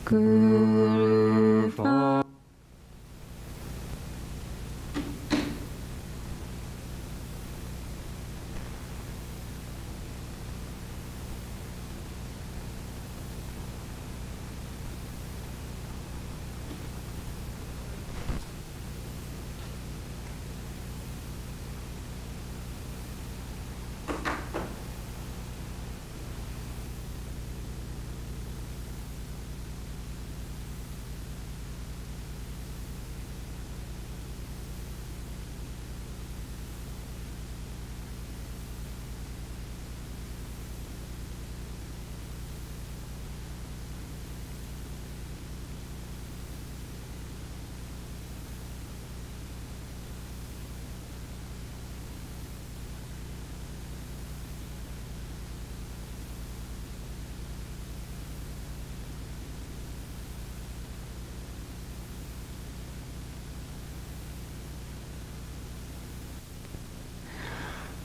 Guru Founder.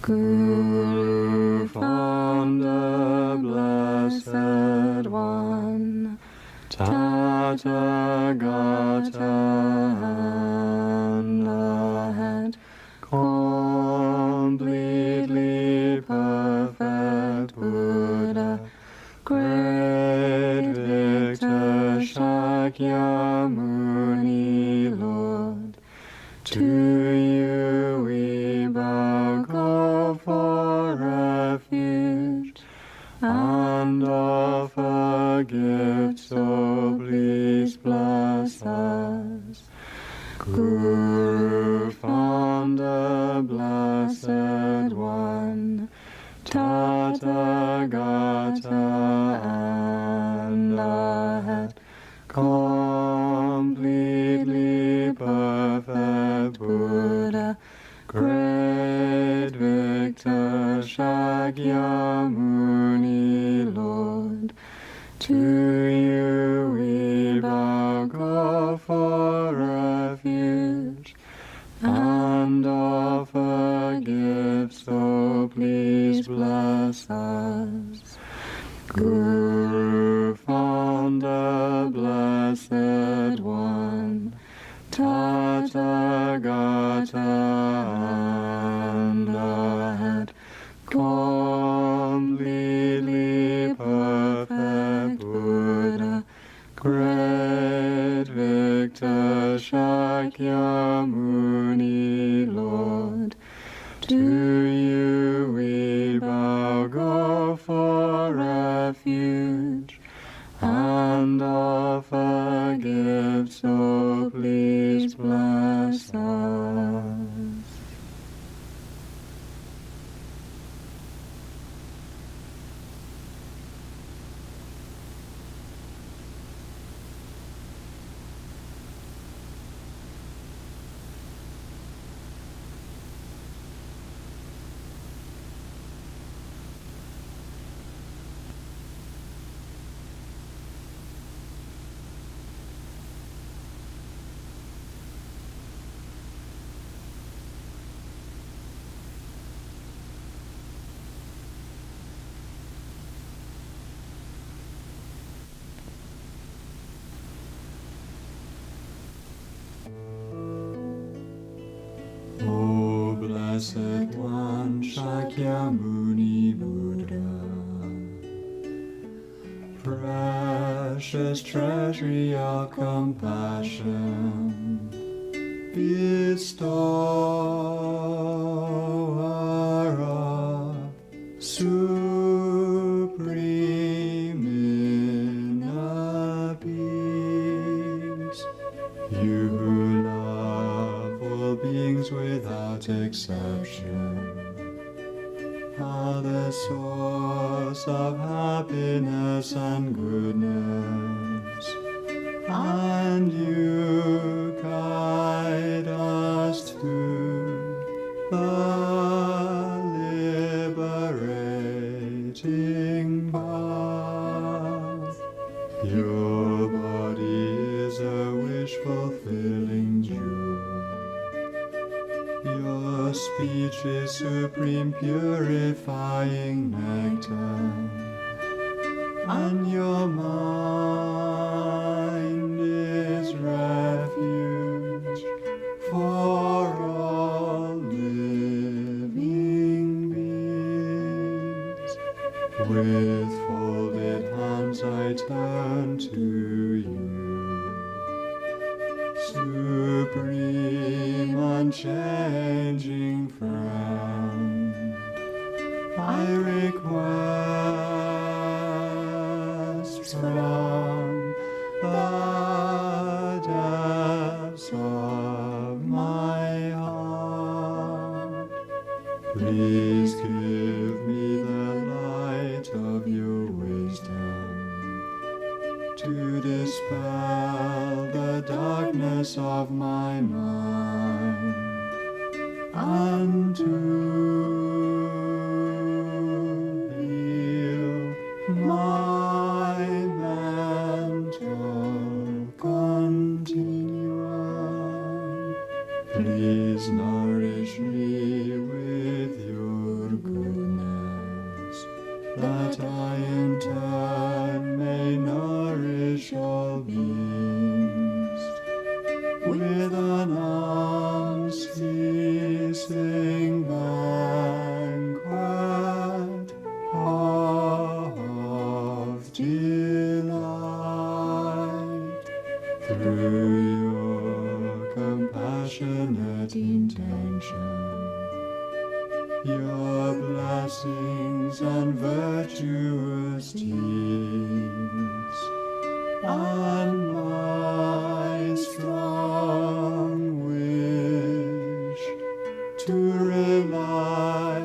Guru Founder, Blessed One, Tathagata and Arhat, completely perfect Buddha, great victor Shakyamuni Lord, to you we bow, go for refuge, and offer gifts, so please bless us. Guru Founder, Blessed One, Tathagata and Arhat, completely perfect Buddha, great victor Shakyamuni Lord, to you we bow, go for refuge, and offer gifts, so please bless us. Guru Founder, Blessed One, Tathagata and Arhat, completely perfect Buddha, great victor Shakyamuni Lord, to you we bow, go for refuge, and offer gifts, so please bless us. O Blessed One, Shakyamuni Buddha, precious treasury of compassion, bestower of supreme inner peace, you who love all beings without exception, are the source of happiness and goodness, and you guide us to the liberating path. Your body is a wish-fulfilling jewel. Your speech is supreme purifying nectar, and your mind is refuge for all living beings. With folded hands I turn to you, supreme, unchanging friend. I request from the depths of my heart, please give me the light of your wisdom to dispel the darkness of my mind, and to heal my mental continuum. Please nourish me with your goodness, that I in turn may nourish all beings with an unceasing banquet of delight. Through your compassionate intention, your blessings and virtuous deeds, and my strong wish to rely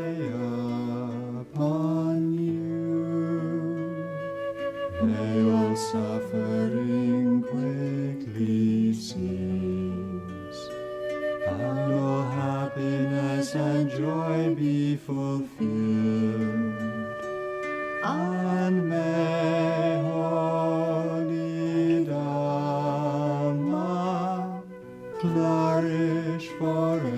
upon you. May all suffering quickly cease, and all happiness and joy be fulfilled, and may holy Dhamma flourish forevermore.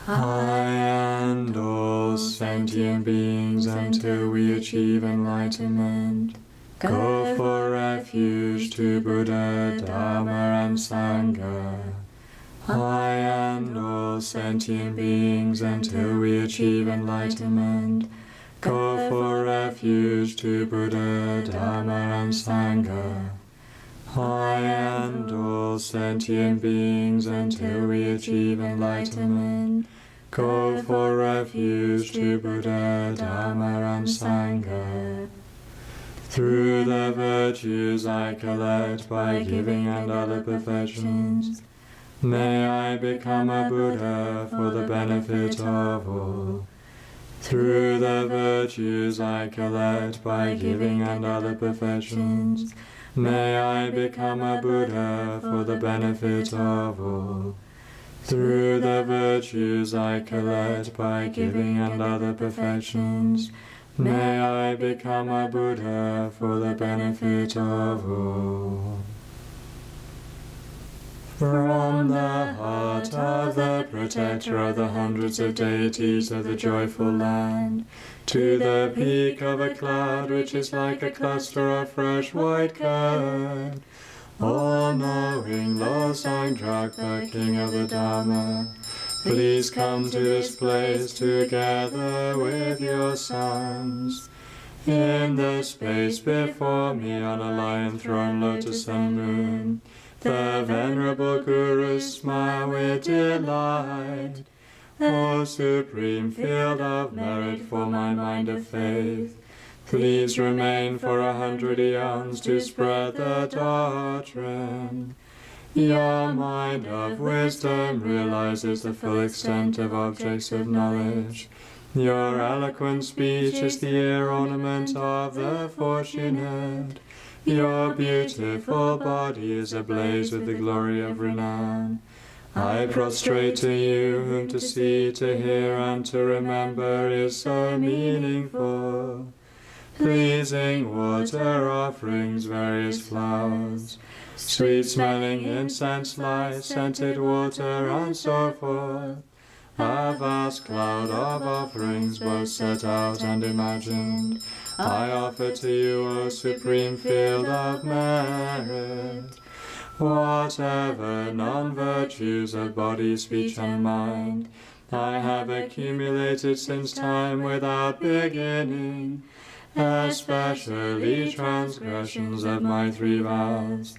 I and all sentient beings, until we achieve enlightenment, go for refuge to Buddha, Dharma, and Sangha. I and all sentient beings, until we achieve enlightenment, go for refuge to Buddha, Dharma, and Sangha. I and all sentient beings, until we achieve enlightenment, go for refuge to Buddha, Dharma, and Sangha. Through the virtues I collect by giving and other perfections, may I become a Buddha for the benefit of all. Through the virtues I collect by giving and other perfections, may I become a Buddha for the benefit of all. Through the virtues I collect by giving and other perfections, may I become a Buddha for the benefit of all. From the heart of the protector of the hundreds of deities of the joyful land, to the peak of a cloud which is like a cluster of fresh white curd, all-knowing Losang Drakpa, King of the Dharma, please come to this place together with your sons. In the space before me on a lion throne, lotus and moon, the venerable Gurus smile with delight. O supreme field of merit for my mind of faith, please remain for 100 eons to spread the doctrine. Your mind of wisdom realizes the full extent of objects of knowledge. Your eloquent speech is the ear ornament of the fortunate. Your beautiful body is ablaze with the glory of renown. I prostrate to you, whom to see, to hear, and to remember is so meaningful. pleasing water offerings, various flowers, sweet-smelling incense light, scented water, and so forth. A vast cloud of offerings, both set out and imagined, I offer to you, O supreme field of merit. Whatever non-virtues of body, speech, and mind I have accumulated since time without beginning, especially transgressions of my 3 vows,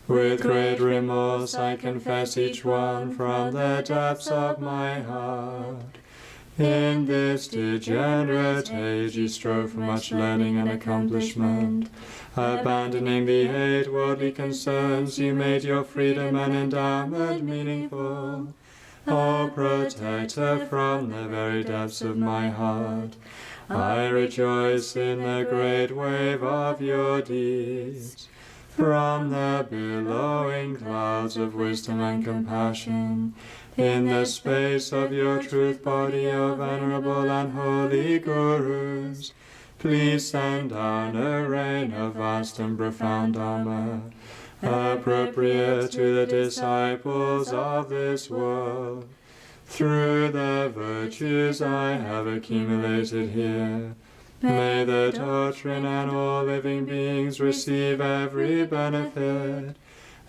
with great remorse I confess each one from the depths of my heart. In this degenerate age you strove for much learning and accomplishment. Abandoning the 8 worldly concerns, you made your freedom and endowment meaningful. O protector from the very depths of my heart, I rejoice in the great wave of your deeds. From the billowing clouds of wisdom and compassion, in the space of your truth body, O venerable and holy Gurus, please send down a rain of vast and profound Dharma, appropriate to the disciples of this world, through the virtues I have accumulated here. May the doctrine and all living beings receive every benefit,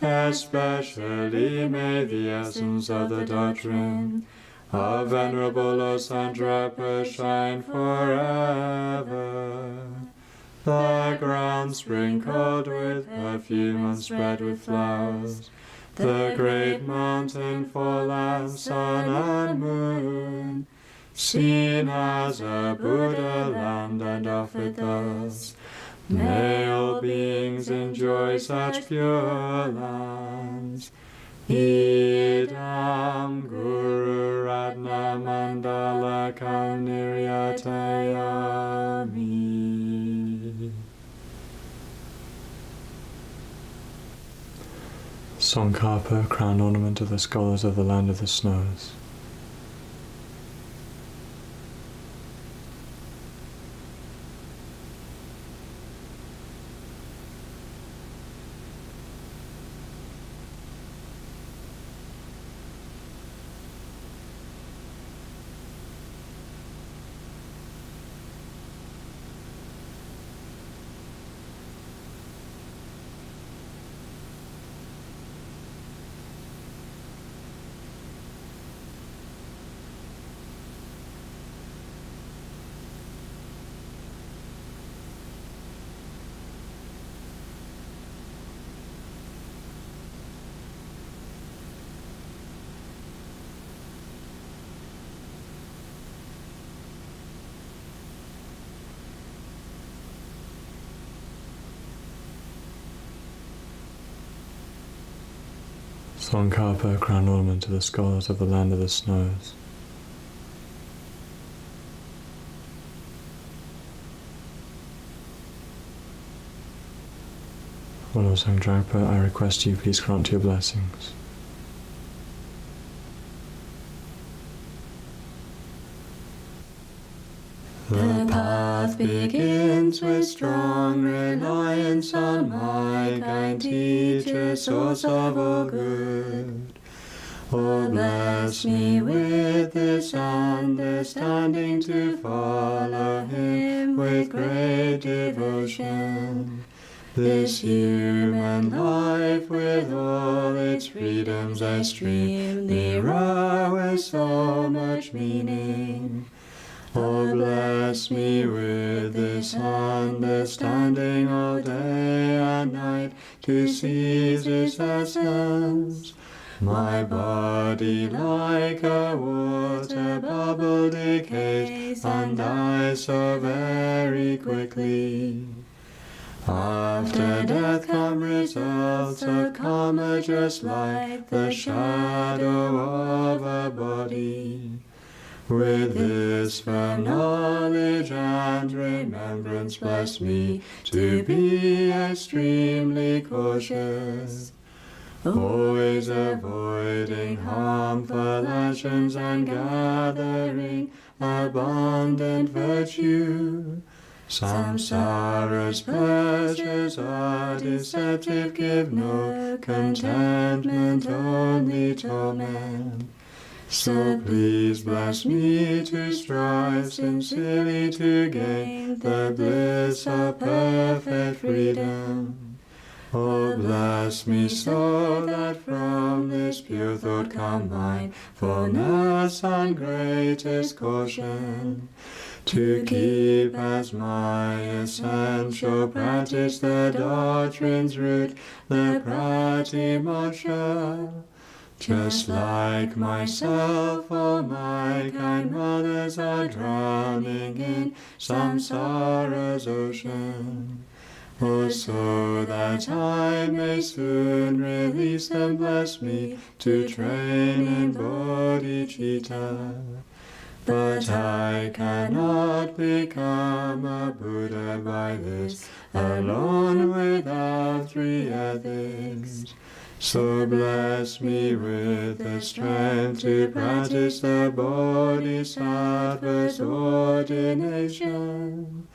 especially may the essence of the doctrine of Venerable Losandrapa shine forever. The ground sprinkled with perfume and spread with flowers, the great mountain for land, sun, and moon, seen as a Buddha land and offered thus, may all beings enjoy such pure lands. Idam Guru Ratna Mandala Kauniryatayami. Tsongkhapa, crown ornament of the scholars of the land of the snows. Tsongkhapa, crown ornament of the scholars of the land of the snows. Lord Sangdrapa, I request you please grant your blessings. The path begins with strong reliance on my kind teacher, source of all good. Oh, bless me with this understanding to follow him with great devotion. This human life with all its freedoms extremely rare with so much meaning. Oh, bless me with this understanding all day and night to seize its essence. My body like a water bubble decays and dies so very quickly. After death come results of karma just like the shadow of a body. With this firm knowledge and remembrance bless me to be extremely cautious, always avoiding harmful actions and gathering abundant virtue, Samsara's pleasures are deceptive, give no contentment, only torment. So please bless me to strive sincerely to gain the bliss of perfect freedom. Oh, bless me so that from this pure thought come mindfulness and greatest caution, to keep as my essential practice the doctrine's root, the Pratimoksha. Just like myself, all my kind mothers are drowning in samsara's ocean. Oh, so that I may soon release them, bless me to train in bodhicitta. But I cannot become a Buddha by this alone without three ethics. So bless me with the strength to practice the Bodhisattva's ordination,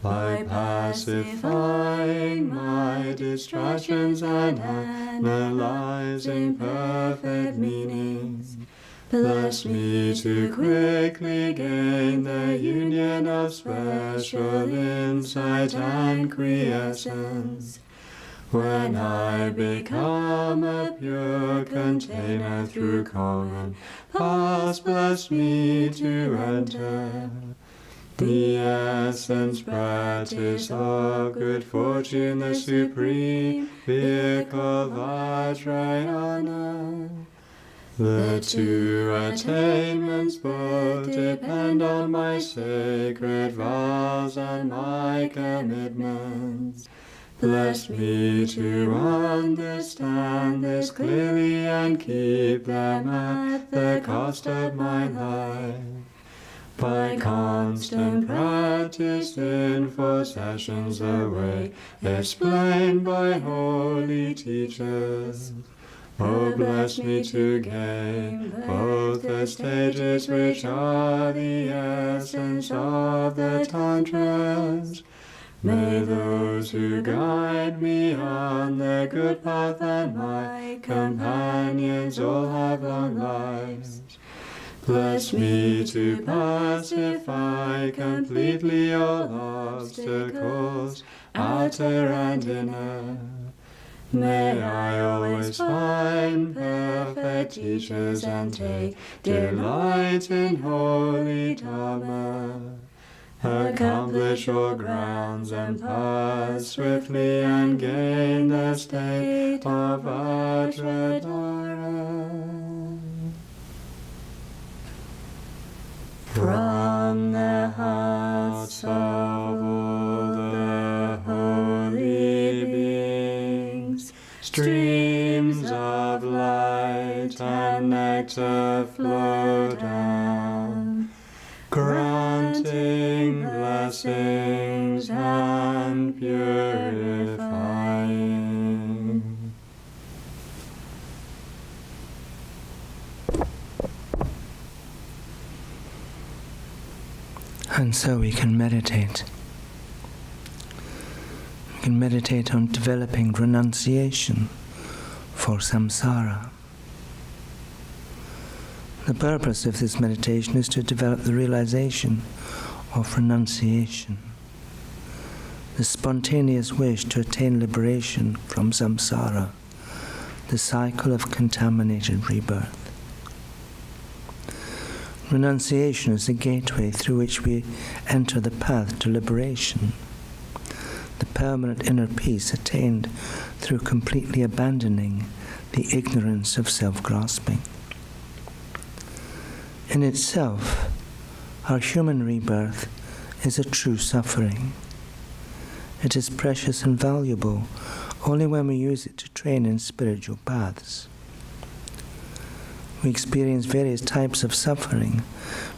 by pacifying my distractions and analyzing perfect meanings. Bless me to quickly gain the union of special insight and quiescence, when I become a pure container through common paths. Bless me to enter the essence practice of good fortune, the supreme vehicle Vajrayana. The two attainments both depend on my sacred vows and my commitments. Bless me to understand this clearly and keep them at the cost of my life. By constant practice in 4 sessions a way, explained by holy teachers. Oh, bless me to gain both the stages which are the essence of the Tantras. May those who guide me on the good path and my companions all have long lives. Bless me to pacify completely all obstacles, outer and inner. May I always find perfect teachers and take delight in holy Dharma. Accomplish all grounds and paths swiftly and gain the state of Vajradhara. From the hearts of all the holy beings, streams of light and nectar flow down, granting blessings and purifying. And so we can meditate. We can meditate on developing renunciation for samsara. The purpose of this meditation is to develop the realization of renunciation, the spontaneous wish to attain liberation from samsara, the cycle of contaminated rebirth. Renunciation is the gateway through which we enter the path to liberation, the permanent inner peace attained through completely abandoning the ignorance of self-grasping. In itself, our human rebirth is a true suffering. It is precious and valuable only when we use it to train in spiritual paths. We experience various types of suffering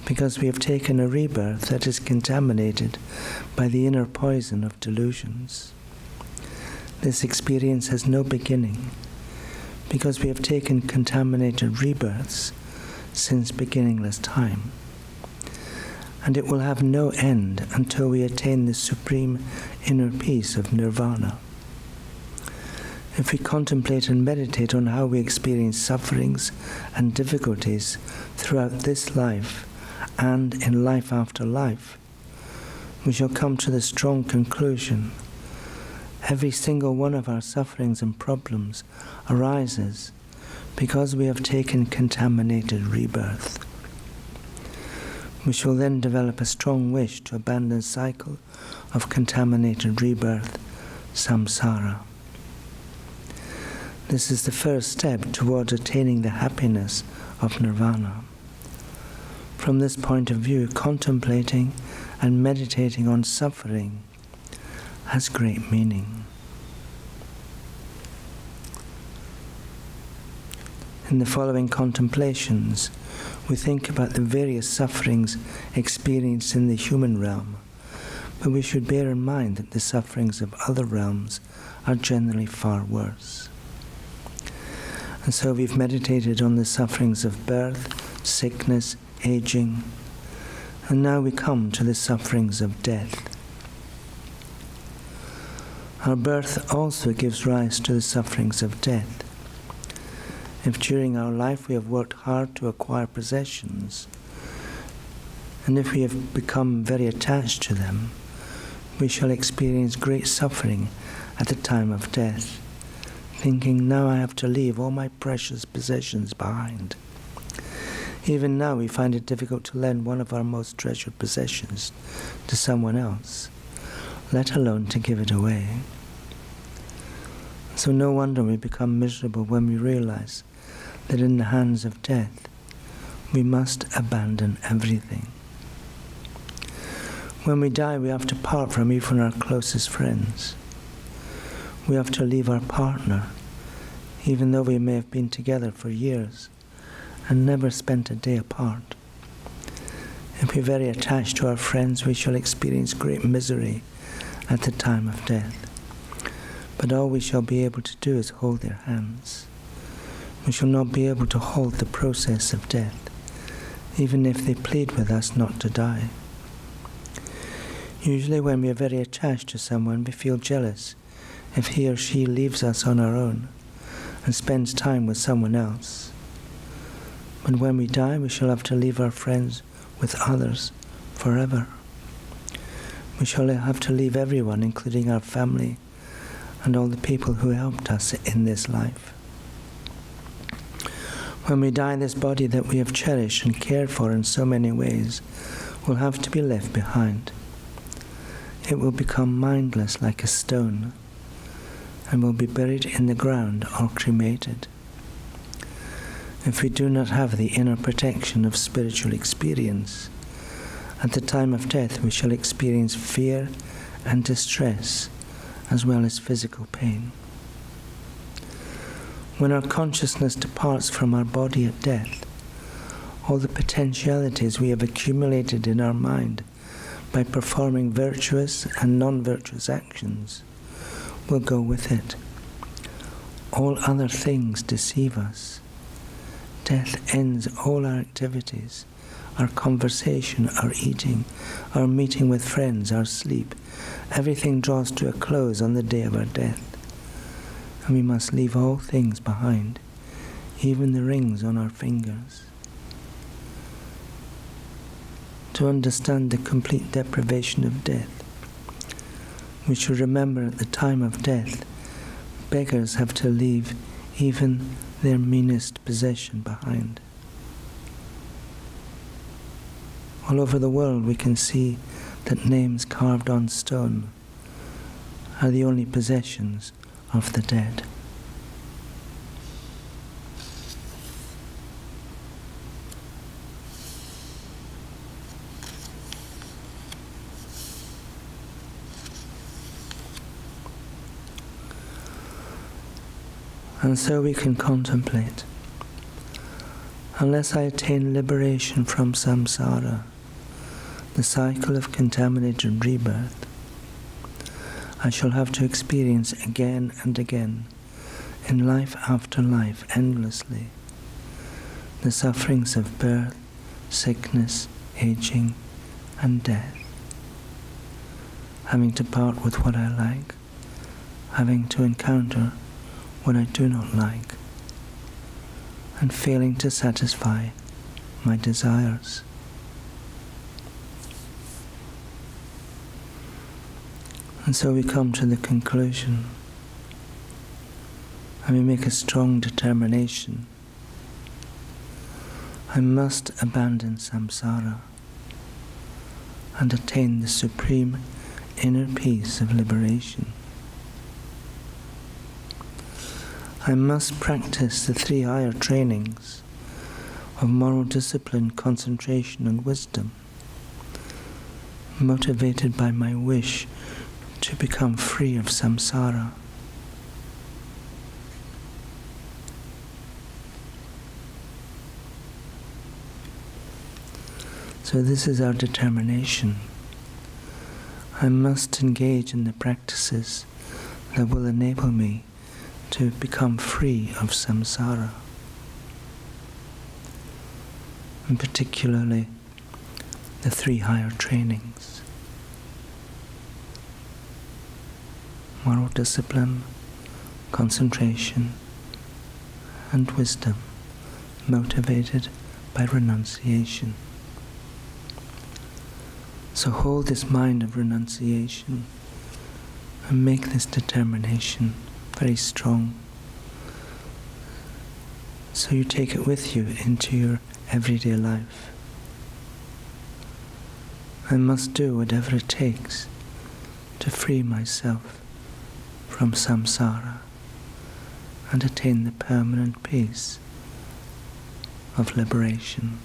because we have taken a rebirth that is contaminated by the inner poison of delusions. This experience has no beginning because we have taken contaminated rebirths since beginningless time. and it will have no end until we attain the supreme inner peace of nirvana. If we contemplate and meditate on how we experience sufferings and difficulties throughout this life and in life after life, we shall come to the strong conclusion: every single one of our sufferings and problems arises because we have taken contaminated rebirth. We shall then develop a strong wish to abandon the cycle of contaminated rebirth, samsara. This is the first step towards attaining the happiness of nirvana. From this point of view, contemplating and meditating on suffering has great meaning. In the following contemplations, we think about the various sufferings experienced in the human realm, but we should bear in mind that the sufferings of other realms are generally far worse. And so we've meditated on the sufferings of birth, sickness, aging, and now we come to the sufferings of death. Our birth also gives rise to the sufferings of death. If during our life we have worked hard to acquire possessions, and if we have become very attached to them, we shall experience great suffering at the time of death, thinking, now I have to leave all my precious possessions behind. Even now we find it difficult to lend one of our most treasured possessions to someone else, let alone to give it away. So no wonder we become miserable when we realize that in the hands of death we must abandon everything. When we die, we have to part from even our closest friends. We have to leave our partner, even though we may have been together for years and never spent a day apart. If we're very attached to our friends, we shall experience great misery at the time of death. But all we shall be able to do is hold their hands. We shall not be able to halt the process of death, even if they plead with us not to die. Usually when we are very attached to someone, we feel jealous if he or she leaves us on our own and spends time with someone else. But when we die, we shall have to leave our friends with others forever. We shall have to leave everyone, including our family and all the people who helped us in this life. When we die, this body that we have cherished and cared for in so many ways will have to be left behind. It will become mindless like a stone and will be buried in the ground or cremated. If we do not have the inner protection of spiritual experience, at the time of death we shall experience fear and distress as well as physical pain. When our consciousness departs from our body at death, all the potentialities we have accumulated in our mind by performing virtuous and non-virtuous actions will go with it. All other things deceive us. Death ends all our activities, our conversation, our eating, our meeting with friends, our sleep. Everything draws to a close on the day of our death. And we must leave all things behind, even the rings on our fingers. To understand the complete deprivation of death, we should remember at the time of death, beggars have to leave even their meanest possession behind. All over the world we can see that names carved on stone are the only possessions of the dead. And so we can contemplate. Unless I attain liberation from samsara, the cycle of contaminated rebirth, I shall have to experience again and again, in life after life, endlessly, the sufferings of birth, sickness, aging, and death, having to part with what I like, having to encounter what I do not like, and failing to satisfy my desires. And so we come to the conclusion, and we make a strong determination. I must abandon samsara and attain the supreme inner peace of liberation. I must practice the 3 higher trainings of moral discipline, concentration, and wisdom, motivated by my wish to become free of samsara. So this is our determination. I must engage in the practices that will enable me to become free of samsara, and particularly the 3 higher trainings: moral discipline, concentration, and wisdom, motivated by renunciation. So hold this mind of renunciation and make this determination very strong, so you take it with you into your everyday life. I must do whatever it takes to free myself from samsara and attain the permanent peace of liberation.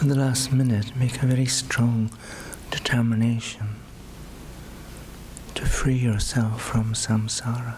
for the last minute, make a very strong determination to free yourself from samsara.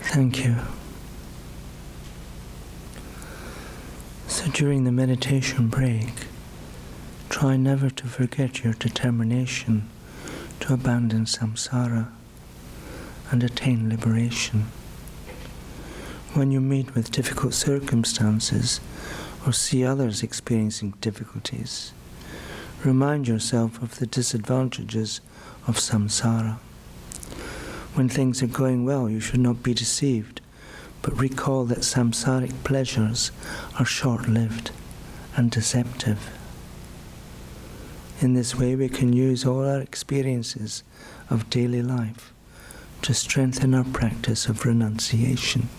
Thank you. So during the meditation break, try never to forget your determination to abandon samsara and attain liberation. When you meet with difficult circumstances or see others experiencing difficulties, remind yourself of the disadvantages of samsara. When things are going well, you should not be deceived, but recall that samsaric pleasures are short-lived and deceptive. In this way, we can use all our experiences of daily life to strengthen our practice of renunciation.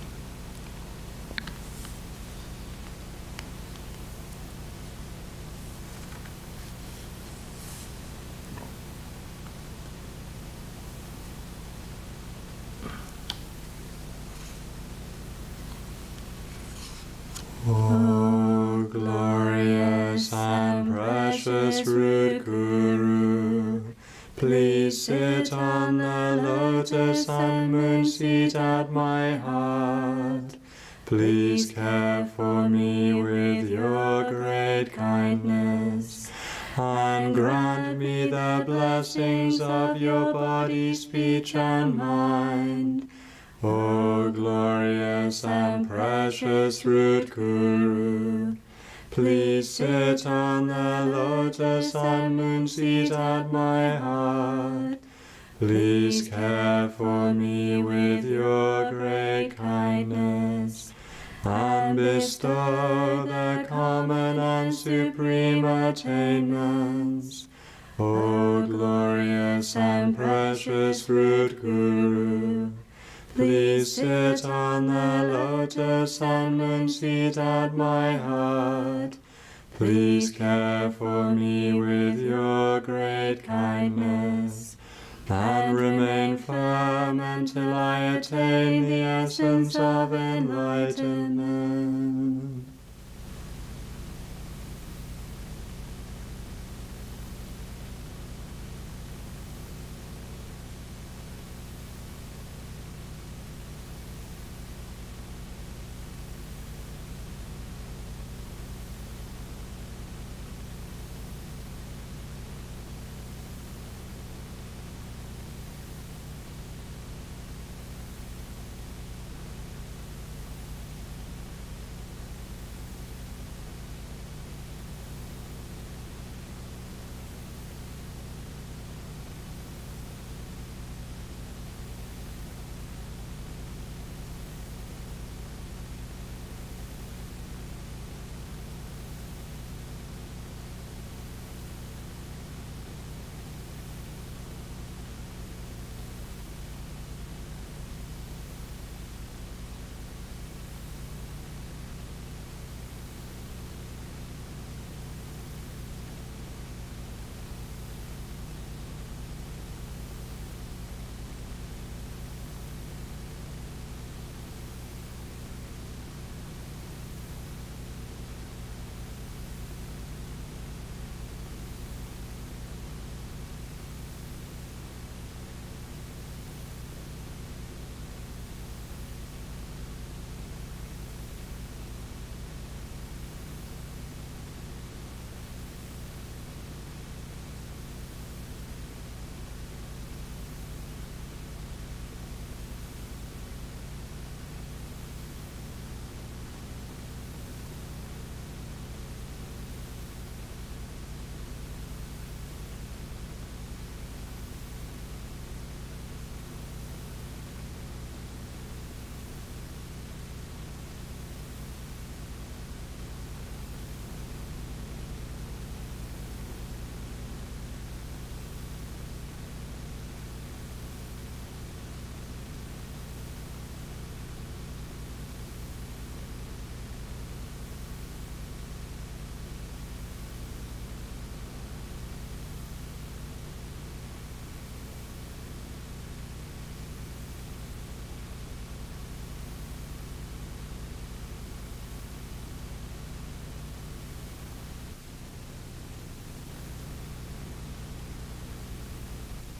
O glorious and precious root Guru, please sit on the lotus and moon seat at my heart. Please care for me with your great kindness, and grant me the blessings of your body, speech, and mind. O glorious and precious root Guru, please sit on the lotus and moon seat at my heart. Please care for me with your great kindness, and bestow the common and supreme attainments. O glorious and precious root Guru, please sit on the lotus and moon seat at my heart. Please care for me with your great kindness, and remain firm until I attain the essence of enlightenment.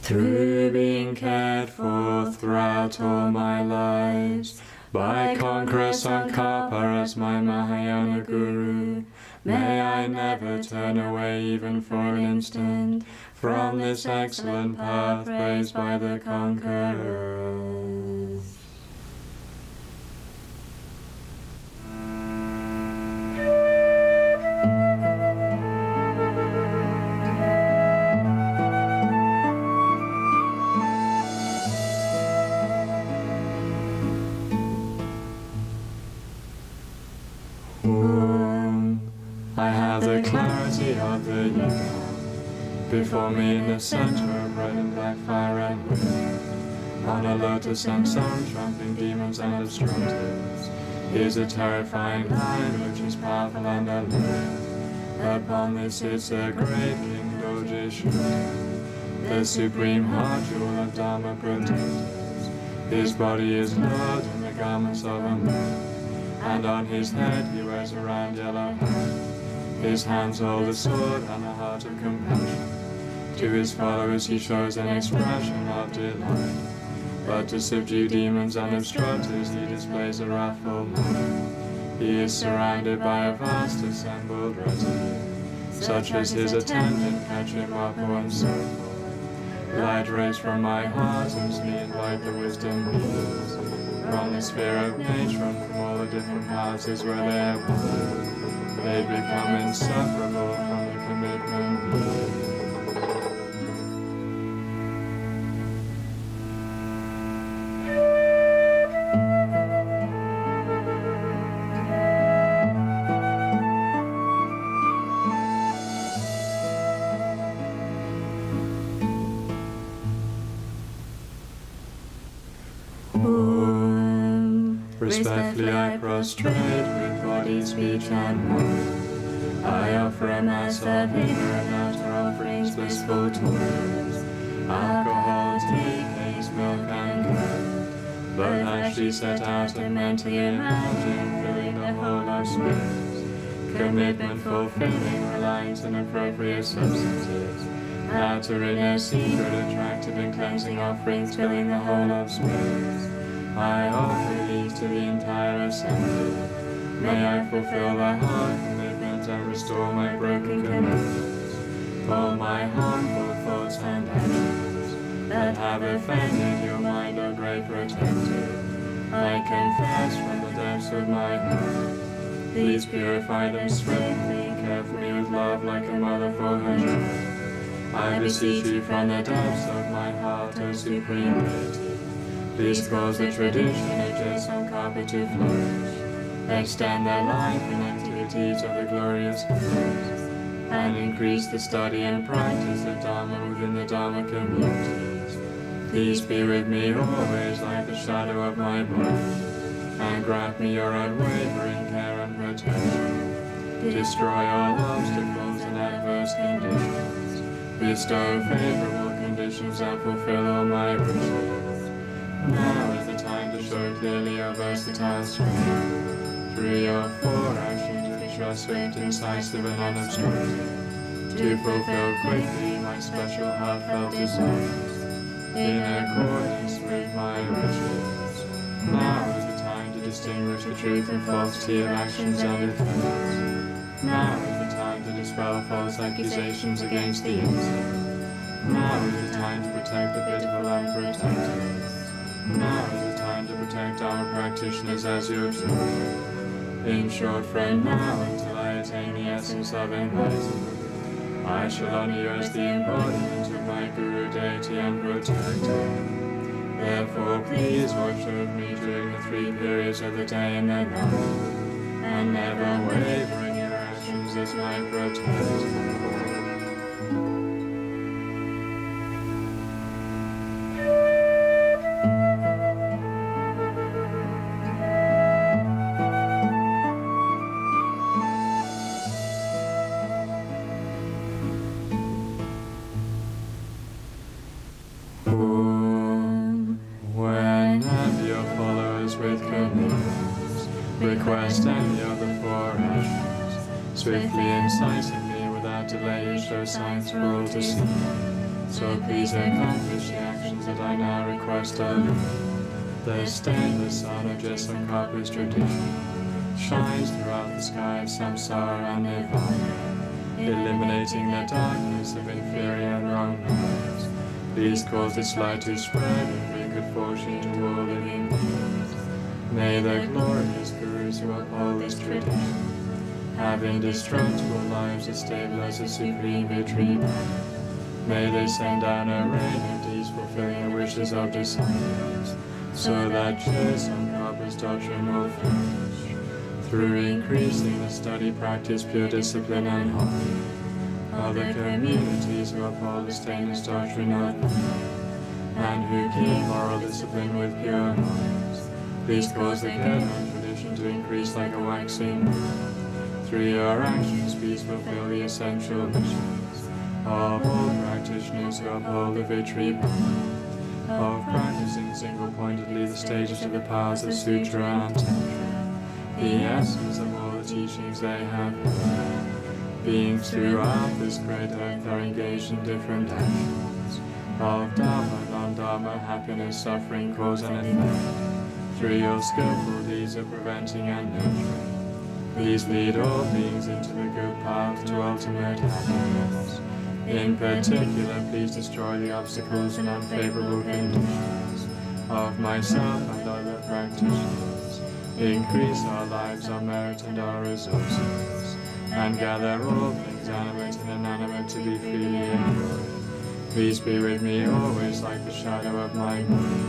through being cared for throughout all my lives, by conqueror Tsongkhapa as my Mahayana Guru. May I never turn away even for an instant from this excellent path blazed by the conquerors. I have the clarity of the Yukon before me in the center of red and black fire and wind. On a lotus and sun trumping demons and obstructors is a terrifying line which is powerful and alert. Upon this is the great King Dorje Shunta, the supreme heart jewel of Dharma protectors. His body is lowered in the garments of a monk, and on his head he wears a round yellow hat. His hands hold a sword and a heart of compassion. To his followers he shows an expression of delight, but to subdue demons and obstructors he displays a wrathful mind. He is surrounded by a vast assembled retinue, such as his attendant Kachimapo and so forth. Light rays from my heart and me invite the wisdom beams. From the sphere of nature and from all the different paths where they have wandered, they become inseparable from the commitment. Respectfully I prostrate with body, speech, and mind. I offer a mass of inner and outer offerings, blissful toys, alcohol, tea, cakes, milk, and curd. But actually set out and mentally imagine filling the whole of space. Commitment fulfilling, reliance on appropriate substances. Outer inner secret, attractive and cleansing offerings filling the whole of space. I offer these to the entire assembly. May I fulfill the heart commitment and restore my broken commitments. All my harmful thoughts and actions that have offended your mind, O great protector, I confess from the depths of my heart. Please purify them swiftly, care for me with love like a mother for her child. I beseech you from the depths of my heart, O supreme deity. Please cause the tradition of Tsongkhapa to flourish, extend the life and activities of the glorious Buddhas, and increase the study and practice of Dharma within the Dharma communities. Please be with me always like the shadow of my body, and grant me your unwavering care and protection. Destroy all obstacles and adverse conditions. Bestow favorable conditions and fulfill all my wishes. Now is the time to show clearly your versatile strength. Through your four actions which are swift, incisive, and unobstructed, to fulfill quickly my special heartfelt desires, in accordance with my wishes. Now is the time to distinguish the truth and falsity of actions and effects. Now is the time to dispel false accusations against the innocent. Now is the time to protect the pitiful and protected. Now is the time to protect our practitioners as your children. In short, from now until I attain the essence of enlightenment, I shall honor you as the embodiment of my Guru, deity, and protector. Therefore, please watch over me during the 3 periods of the day and the night, and never waver in your actions as my protector. Request any of the 4 actions, swiftly, incisively, without delay, show signs for all to see. So please accomplish the actions that I now request of you. The stainless sun of Jessamkarpa's tradition shines throughout the sky of samsara and nirvana, eliminating the darkness of inferior and wrong minds. Please cause its light to spread and bring good fortune to all living beings. May the glorious gurus who uphold this tradition have indestructible lives as stable as the supreme victory. May they send down a rain of deeds fulfilling the wishes of disciples, so that Jessamkarpa's doctrine will flourish, through increasing the study, practice, pure discipline and harmony. Other communities who uphold the stainless doctrine of life, and who keep moral discipline with pure minds, please cause the Kirtan tradition to increase like a waxing moon. Through your actions, please fulfill the essential missions of all practitioners who uphold the victory path of practicing single-pointedly the stages of the powers of Sutra and Tantra, the essence of all the teachings they have heard. Beings throughout this great earth are engaged in different actions of Dharma, non-Dharma, happiness, suffering, cause and effect. Through your skillful deeds of preventing and nurturing, please lead all beings into the good path to ultimate happiness. In particular, please destroy the obstacles and unfavorable conditions of myself and other practitioners. Increase our lives, our merit and our resources, and gather all things animate and inanimate to be freely enjoyed. Please be with me always like the shadow of my body,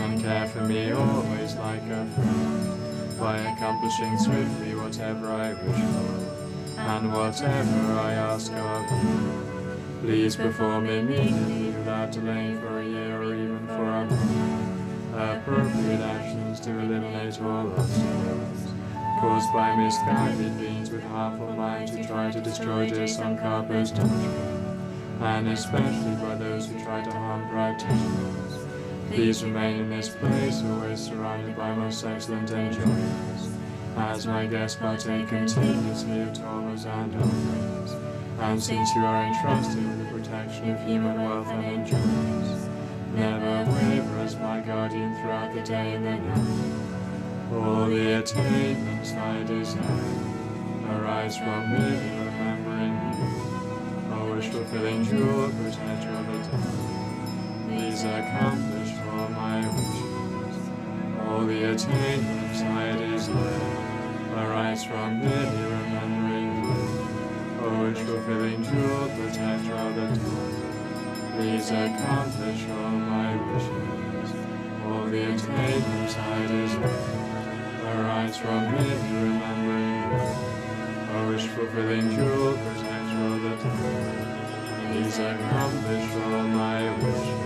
and care for me always like a friend, by accomplishing swiftly whatever I wish for, and whatever I ask of you. Please perform immediately without delaying for a year or even for a month appropriate actions to eliminate all obstacles caused by misguided beings with harmful minds who try to destroy Jessamkarpa's doctrine, and especially by those who try to harm practitioners. Please remain in this place, always surrounded by most excellent enjoyments, as my guests partake continuously of dharmas and offerings. And since you are entrusted with the protection of human wealth and enjoyments, never waver as my guardian throughout the day and the night. All the attainments I desire arise from merely remembering you, O wish-fulfilling jewel, protector of the day. Please accomplish all my wishes. All the attainments I desire arise from merely remembering you, O wish-fulfilling jewel, protector of the day. Please accomplish all my wishes. All the attainments I desire arise from merely remembering you, O wish-fulfilling jewel, protector of the day. Please accomplish all my wishes.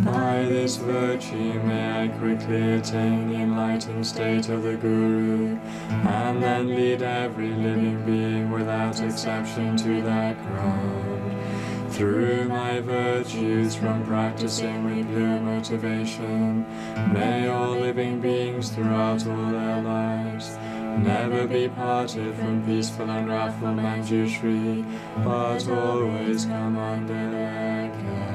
By this virtue may I quickly attain the enlightened state of the Guru, and then lead every living being without exception to that ground. Through my virtues from practicing with pure motivation, may all living beings throughout all their lives never be parted from peaceful and wrathful Manjushri, but always come under their care.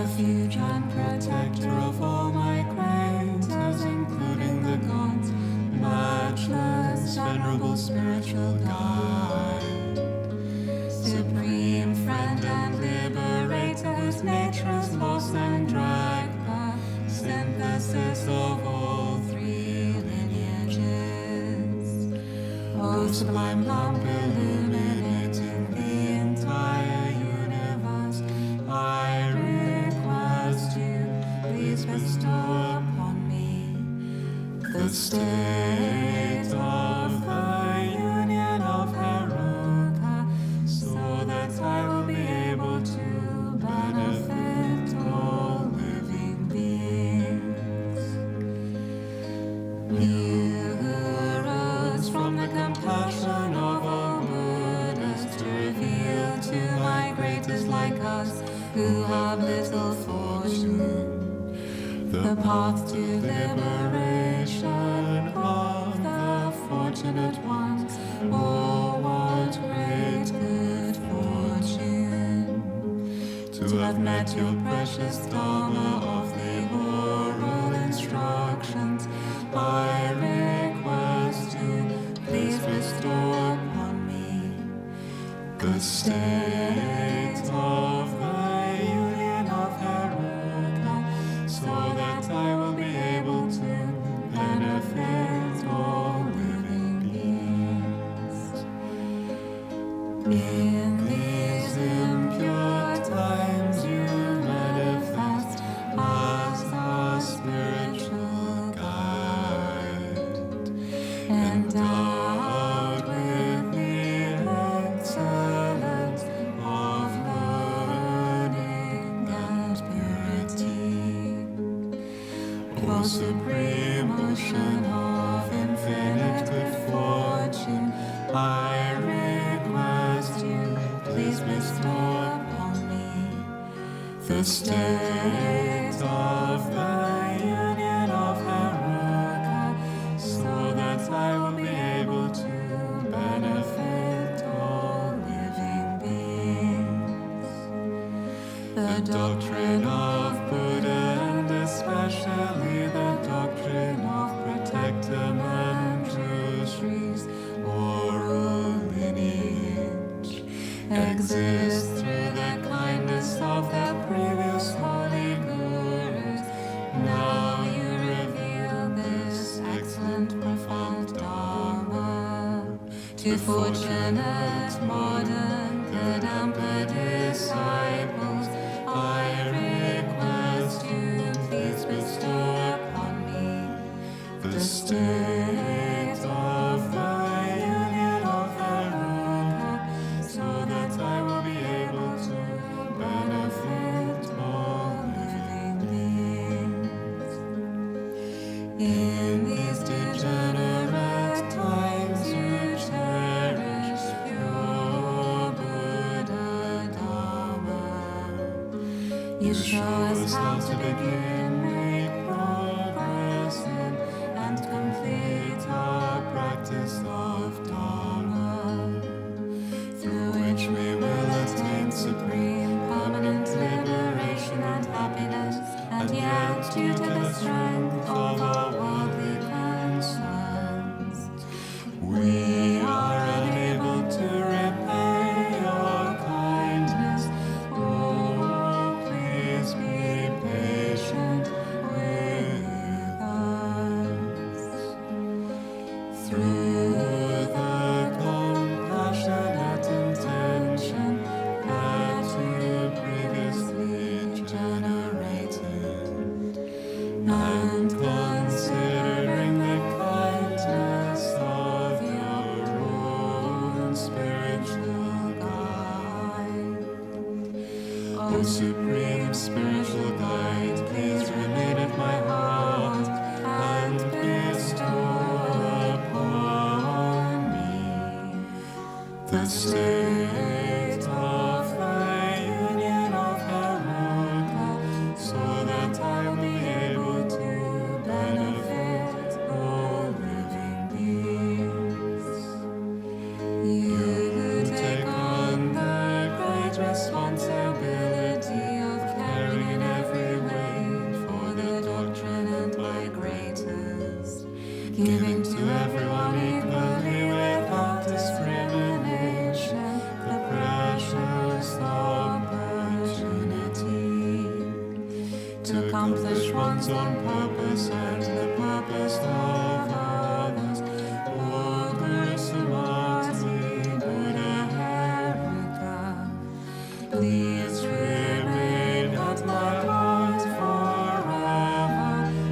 Refuge and protector of all my acquaintance, including the gods, matchless, venerable spiritual guide, supreme friend and liberator, whose nature is loss and drag, the synthesis of all three lineages, O sublime lamp illuminating the entire universe, I request you, please bestow upon me state of the union of Heruka, so that I will be able to benefit all living beings. You who rose from the compassion of all Buddhas to reveal to my greatest like us who have little fortune the path to liberation of the fortunate ones. Oh, what great good fortune to have met your precious Dharma of the oral instructions. I request you, please bestow upon me the state of the union of Heruka, so that I will be able to benefit all living beings. In these impure times you manifest as the spiritual guide, endowed with the excellence of learning and purity. O supreme ocean of infinite good fortune, I request you, please bestow upon me the state of the union of Heruka, so that I will be able to benefit all living beings. The doctrine of Buddha, and especially the doctrine of protector Manjushri's oral lineage, exists through the kindness of the previous holy gurus. Now you reveal this excellent, profound Dharma to fortunate, modern, Kadampa disciples. I request you, please bestow upon me the state of the union of Heruka, so that I will be able to benefit all living beings. In these degenerate times you cherish pure Buddha Dharma. You show us how to begin, make progress in, and complete our practice of Dharma, through which we will attain supreme permanent liberation and happiness, and yet due to the strength of our worldly concerns, we are unable to repay your kindness. Oh, please be patient with us. Through the compassionate intention that you previously generated, and considering the kindness of your own spiritual guide, O supreme spiritual guide, please remain at my heart and bestow upon me the state of the union of Heruka, so that I will be able to benefit all living beings. You who take on the great responsibility of caring in every way for the doctrine and my greatest, giving to everyone equally without discrimination the precious opportunity to accomplish one's own purpose and the purpose of others. O Guru Samadhi Buddha Heruka, please remain at my heart forever,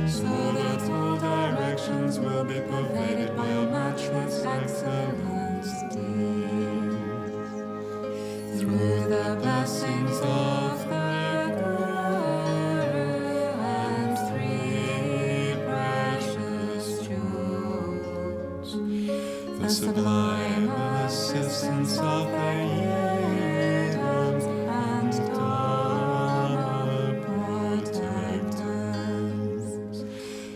so that all directions will sublime assistance of the Yidams and Dharma protectors,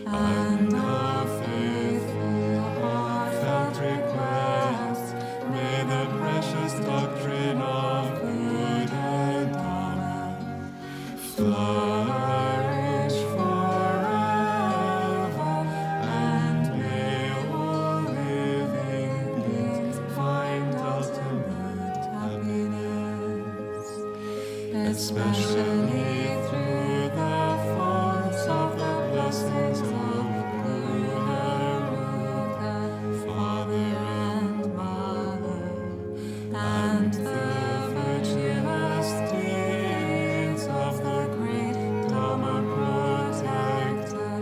and our faithful heartfelt requests, may the precious doctrine of Buddha Dharma flourish forever, and may all living beings find ultimate happiness, especially through the force of the blessings of Guru-Haruka, Father and Mother, and the virtuous deeds of the great Dharma protector,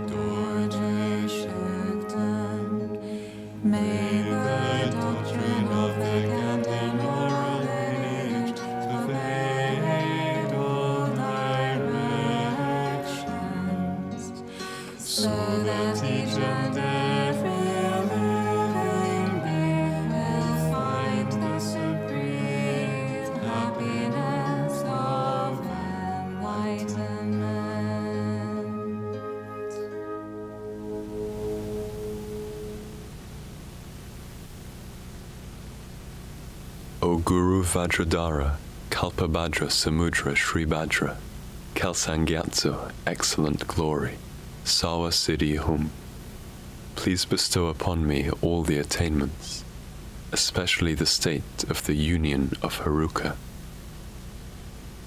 Dorje Shugden. May the doctrine of the Gandhi oral lineage pervade all directions, so that each and every living being will find the supreme happiness of enlightenment. O Guru Vajradhara, Kalpabhadra Samudra Sri Bhadra, Kalsangyatso, excellent glory, Sawa Siddhi Hum, please bestow upon me all the attainments, especially the state of the union of Haruka.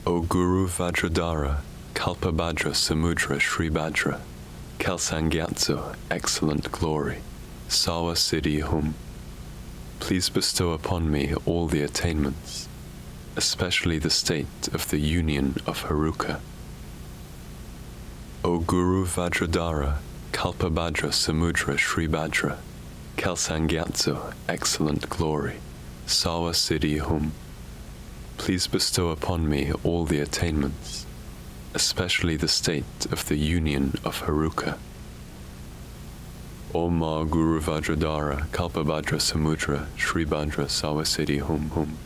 O Guru Vajradhara, Kalpabhadra Samudra Sri Bhadra, Kalsangyatso, excellent glory, Sawa Siddhi Hum, please bestow upon me all the attainments, especially the state of the union of Haruka. O Guru Vajradhara, Kalpabhadra Samudra Sri Bhadra, Kalsangyatso, excellent glory, Sawa Siddhi Hum, please bestow upon me all the attainments, especially the state of the union of Haruka. Om Ma Guru Vajradhara, Kalpabhadra Samudra Sri Bhadra, Sawa Siddhi Hum Hum.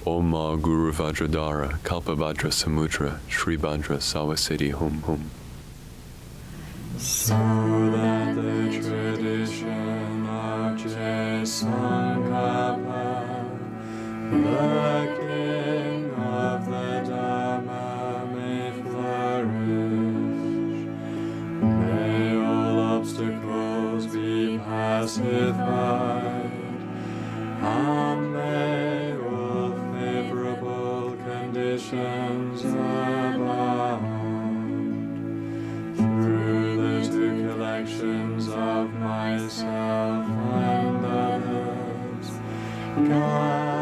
Om Ma Guru Vajradhara, Kalpabhadra Samudra Sri Bhadra, Sawa Siddhi Hum Hum. So that the tradition of Jesangapa, the king of the Dhamma, may flourish. May all obstacles be pacified, and may all favorable conditions abound. Through the two collections of myself and others, God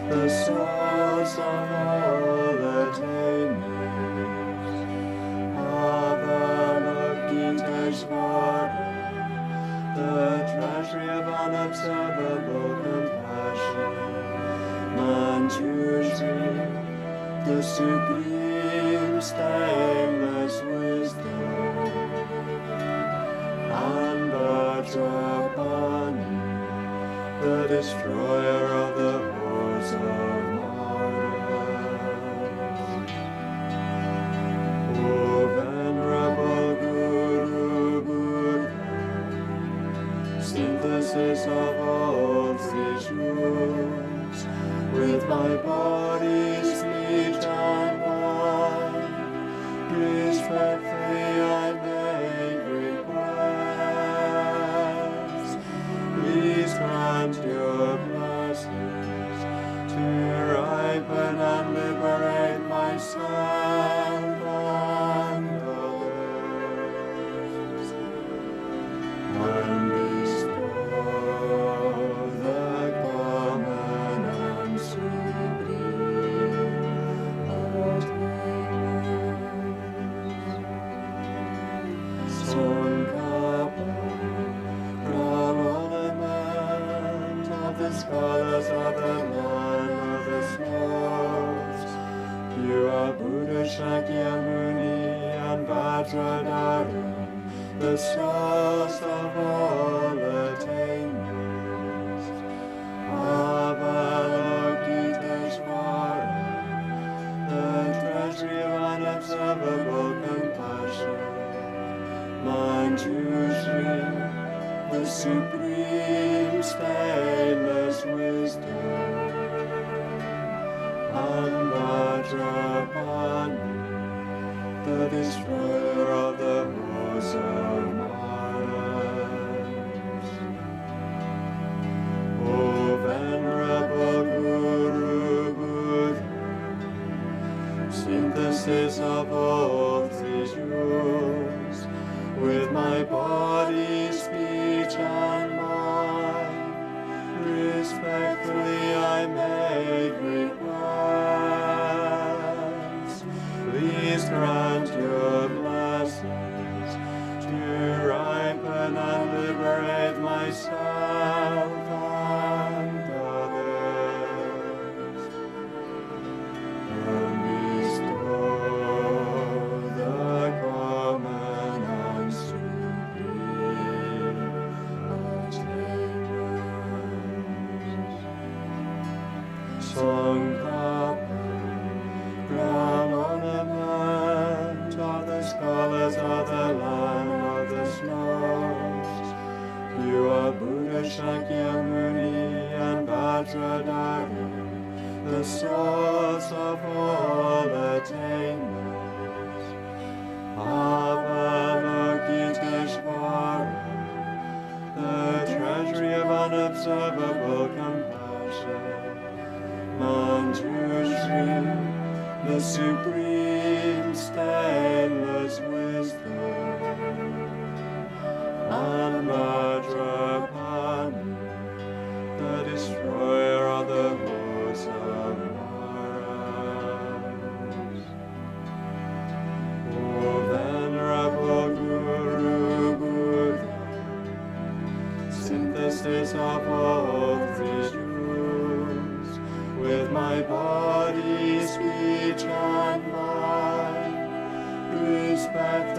the source of all attainments. Avalokiteshvara, the treasury of unobservable compassion. Manjushri, the supreme stainless wisdom. And Vajrapani, the destroyer of the hordes of martyrs. O venerable Guru Buddha, synthesis of all issues, with my body, speech, and mind, respectfully I make requests. Please grant your blessings to ripen and liberate myself and others, and bestow the common and supreme attainments. Tsongkhapa, crown ornament of the scholars of the land of the snows. You are Buddha Shakyamuni and Vajradhara, the source of all attainments. Avalokiteshvara, the treasury of unobservable compassion. Manjushri, the supreme stainless wisdom. And Vajrapani, the destroyer of the hordes of martyrs. O venerable Guru Buddha, synthesis of all issues, with my body, speech, and mind, respectfully I make requests. Please grant your blessings to ripen and liberate myself and others, and bestow the common and supreme attainments. Tsongkhapa, crown ornament of the scholars of the land of the snows. You are Buddha Shakyamuni and Vajradhara, the source of all attainments. Avalokiteshvara, the treasury of unobservable compassion. Manjushri, the supreme stainless wisdom. And Vajrapani, the destroyer of the hordes of martyrs. O venerable Guru Buddha, synthesis of all issues, with my body, speech, and mind, respect